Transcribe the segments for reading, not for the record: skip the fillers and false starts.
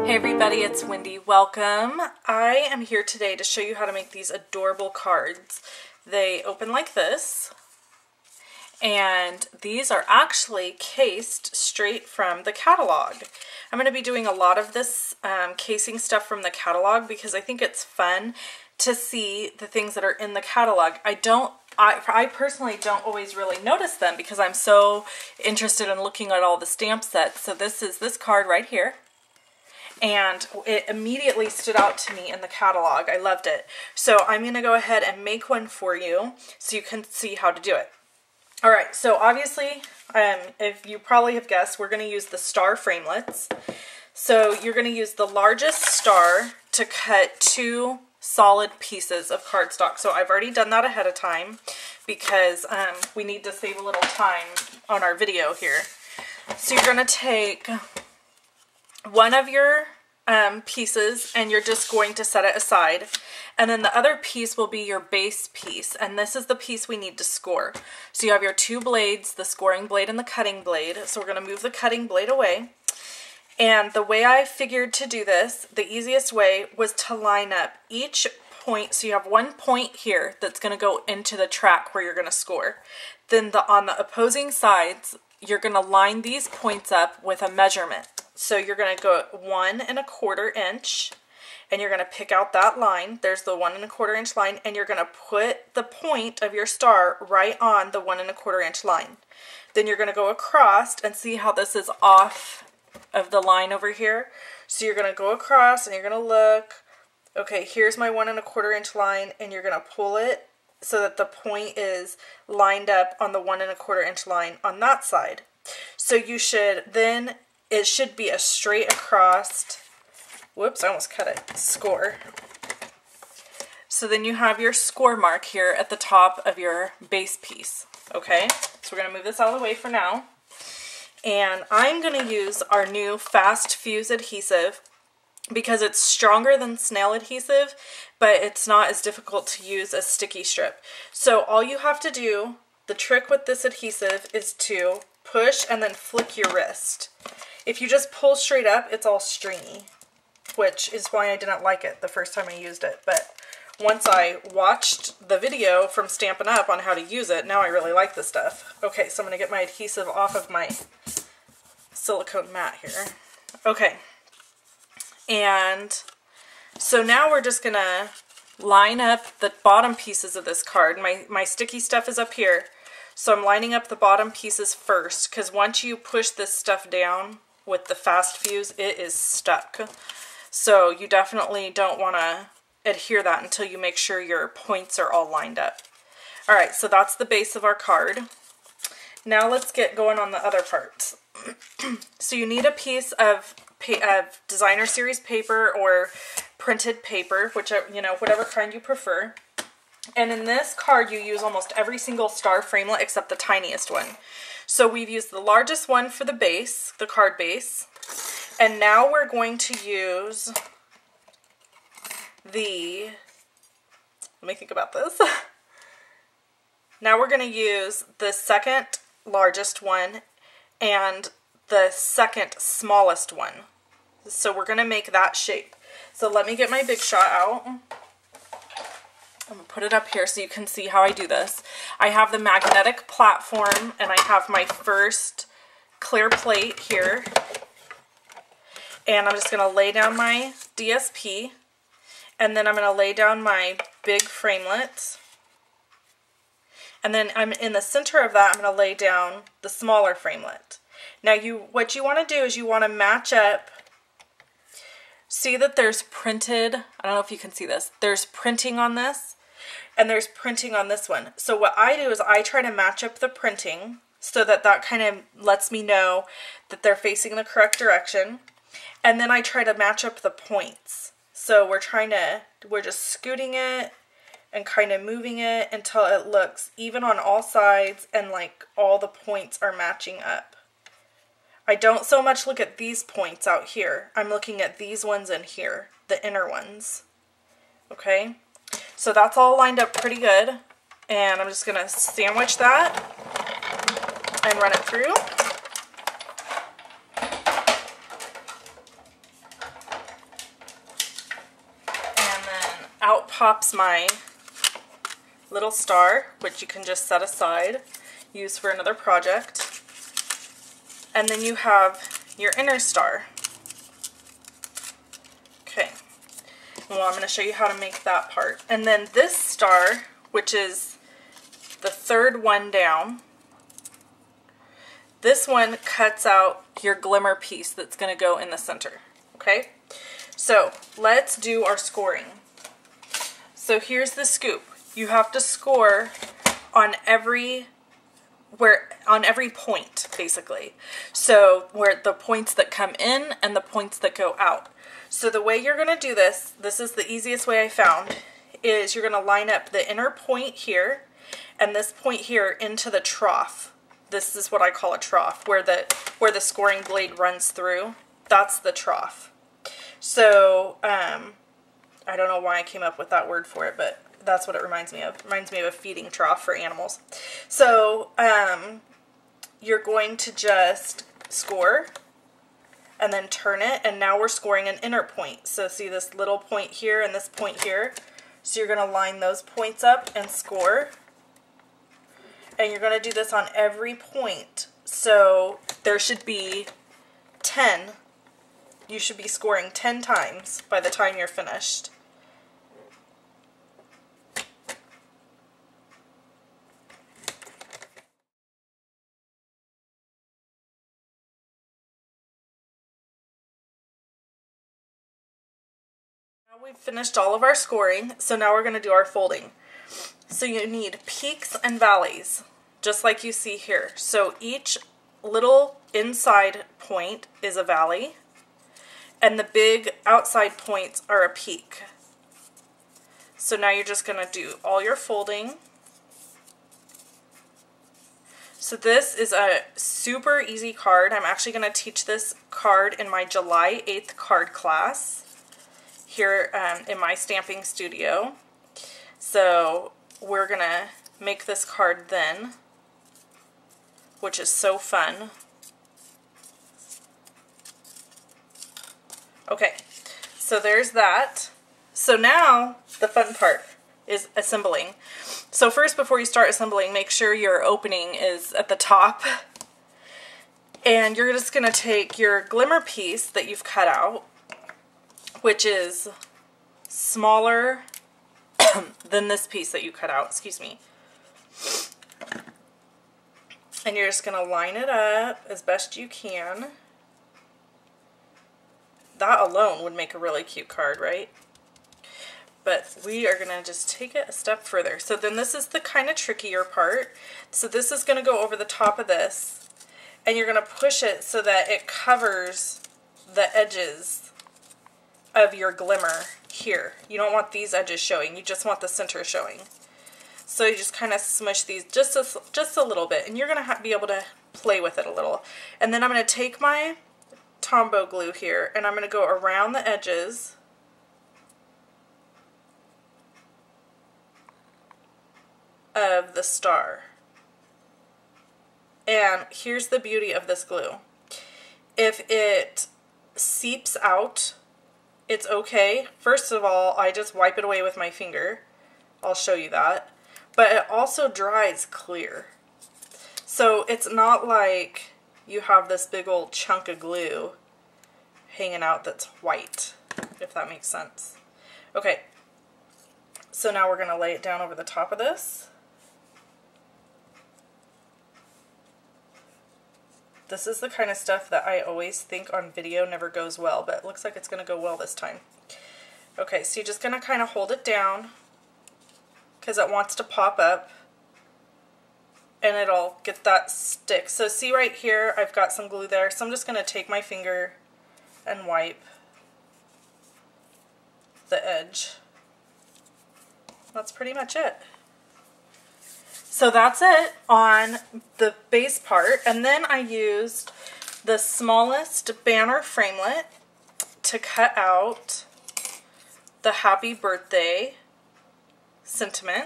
Hey everybody, it's Wendy. Welcome. I am here today to show you how to make these adorable cards. They open like this, and these are actually cased straight from the catalog. I'm going to be doing a lot of this casing stuff from the catalog because I think it's fun to see the things that are in the catalog. I personally don't always really notice them because I'm so interested in looking at all the stamp sets. So this is this card right here. And it immediately stood out to me in the catalog. I loved it. So I'm going to go ahead and make one for you so you can see how to do it. Alright, so obviously, if you probably have guessed, we're going to use the star framelits. So you're going to use the largest star to cut 2 solid pieces of cardstock. So I've already done that ahead of time because we need to save a little time on our video here. So you're going to take one of your pieces and you're just going to set it aside, and then the other piece will be your base piece, and this is the piece we need to score. So you have your 2 blades, the scoring blade and the cutting blade. So we're going to move the cutting blade away, and the way I figured to do this, the easiest way was to line up each point. So you have one point here that's going to go into the track where you're going to score. Then on the opposing sides, you're going to line these points up with a measurement. So you're going to go 1 1/4 inch, and you're going to pick out that line. There's the 1 1/4 inch line, and you're going to put the point of your star right on the 1 1/4 inch line. Then you're going to go across and see how this is off of the line over here. So you're going to go across and you're going to look, okay, here's my 1 1/4 inch line, and you're going to pull it so that the point is lined up on the 1 1/4 inch line on that side. So you should then, it should be a straight across, whoops, I almost cut it, score. So then you have your score mark here at the top of your base piece, okay? So we're going to move this out of the way for now. And I'm going to use our new Fast Fuse adhesive because it's stronger than snail adhesive, but it's not as difficult to use as sticky strip. So all you have to do, the trick with this adhesive, is to push and then flick your wrist. If you just pull straight up, it's all stringy, which is why I didn't like it the first time I used it. But once I watched the video from Stampin' Up! On how to use it, now I really like this stuff. Okay, so I'm going to get my adhesive off of my silicone mat here. Okay, and so now we're just going to line up the bottom pieces of this card. My sticky stuff is up here, so I'm lining up the bottom pieces first, because once you push this stuff down with the Fast Fuse, it is stuck. So you definitely don't want to adhere that until you make sure your points are all lined up. Alright, so that's the base of our card. Now let's get going on the other parts. So you need a piece of designer series paper or printed paper, whichever, whatever kind you prefer. And in this card you use almost every single star framelit except the tiniest one. So we've used the largest one for the base, the card base, and now we're going to use let me think about this. Now we're going to use the second largest one and the second smallest one. So we're going to make that shape. So let me get my Big Shot out. I'm going to put it up here so you can see how I do this. I have the magnetic platform, and I have my first clear plate here. And I'm just going to lay down my DSP, and then I'm going to lay down my big framelit. And then I'm in the center of that, I'm going to lay down the smaller framelit. Now what you want to do is you want to match up. See that there's printed, I don't know if you can see this, there's printing on this, and there's printing on this one. So what I do is I try to match up the printing so that kind of lets me know that they're facing the correct direction. And then I try to match up the points. So we're just scooting it and kind of moving it until it looks even on all sides and like all the points are matching up. I don't so much look at these points out here. I'm looking at these ones in here, the inner ones. Okay? So that's all lined up pretty good. And I'm just going to sandwich that and run it through. pops my little star, which you can just set aside, use for another project. And then you have your inner star. Okay, well, I'm going to show you how to make that part. And then this star, which is the third one down, this one cuts out your glimmer piece that's going to go in the center. Okay, so let's do our scoring. So here's the scoop. You have to score on every point, basically. So where the points that come in and the points that go out. So the way you're going to do this, this is the easiest way I found, is you're going to line up the inner point here and this point here into the trough. This is what I call a trough, where the scoring blade runs through. That's the trough. So I don't know why I came up with that word for it, but that's what it reminds me of. It reminds me of a feeding trough for animals. So you're going to just score and then turn it, and now we're scoring an inner point. So see this little point here and this point here. So you're going to line those points up and score. And you're going to do this on every point. So there should be 10. You should be scoring 10 times by the time you're finished. Now we've finished all of our scoring, so now we're going to do our folding. So you need peaks and valleys, just like you see here. So each little inside point is a valley, and the big outside points are a peak. So now you're just going to do all your folding. So this is a super easy card. I'm actually going to teach this card in my July 8th card class here in my stamping studio. So we're going to make this card then, which is so fun. Okay, so there's that. So now the fun part is assembling. So first, before you start assembling, make sure your opening is at the top. And you're just going to take your glimmer piece that you've cut out, which is smaller than this piece that you cut out, excuse me. And you're just going to line it up as best you can. That alone would make a really cute card, right? But we are going to just take it a step further. So then this is the kind of trickier part. So this is going to go over the top of this, and you're going to push it so that it covers the edges of your glimmer here. You don't want these edges showing, you just want the center showing. So you just kind of smush these just a little bit, and you're going to be able to play with it a little. And then I'm going to take my Tombow glue here, and I'm going to go around the edges of the star. And here's the beauty of this glue. If it seeps out, it's okay. First of all, I just wipe it away with my finger. I'll show you that. But it also dries clear. So it's not like you have this big old chunk of glue hanging out that's white, if that makes sense. Okay, so now we're going to lay it down over the top of this. This is the kind of stuff that I always think on video never goes well, but it looks like it's going to go well this time. Okay, so you're just going to kind of hold it down because it wants to pop up, and it'll get that stick. So see right here, I've got some glue there, so I'm just going to take my finger and wipe the edge. That's pretty much it. So that's it on the base part, and then I used the smallest banner framelit to cut out the happy birthday sentiment,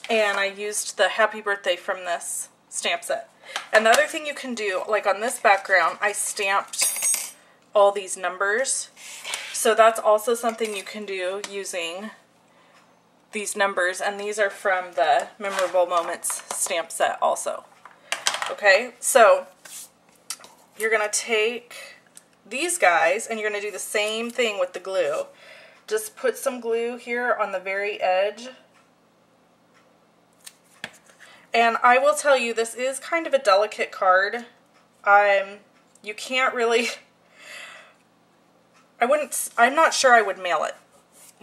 and I used the happy birthday from this stamp set. And the other thing you can do, like on this background, I stamped all these numbers, so that's also something you can do using these numbers, and these are from the Memorable Moments stamp set also. Okay, so you're going to take these guys and you're going to do the same thing with the glue. Just put some glue here on the very edge. And I will tell you, this is kind of a delicate card. You can't really, I'm not sure I would mail it.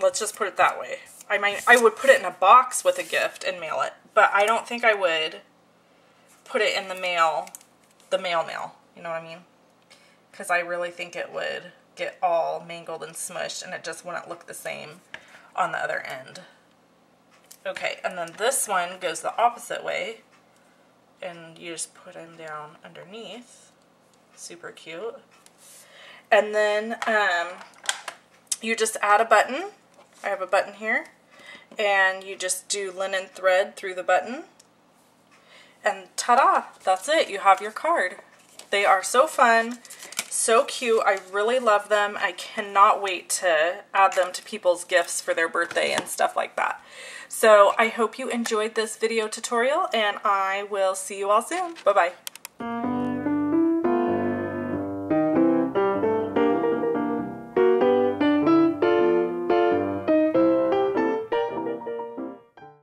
Let's just put it that way. I would put it in a box with a gift and mail it, but I don't think I would put it in the mail, mail, you know what I mean? Because I really think it would get all mangled and smushed and it just wouldn't look the same on the other end. Okay, and then this one goes the opposite way, and you just put them down underneath. Super cute. And then you just add a button. I have a button here, and you just do linen thread through the button, and ta-da, that's it. You have your card. They are so fun, so cute. I really love them. I cannot wait to add them to people's gifts for their birthday and stuff like that. So I hope you enjoyed this video tutorial, and I will see you all soon. Bye-bye.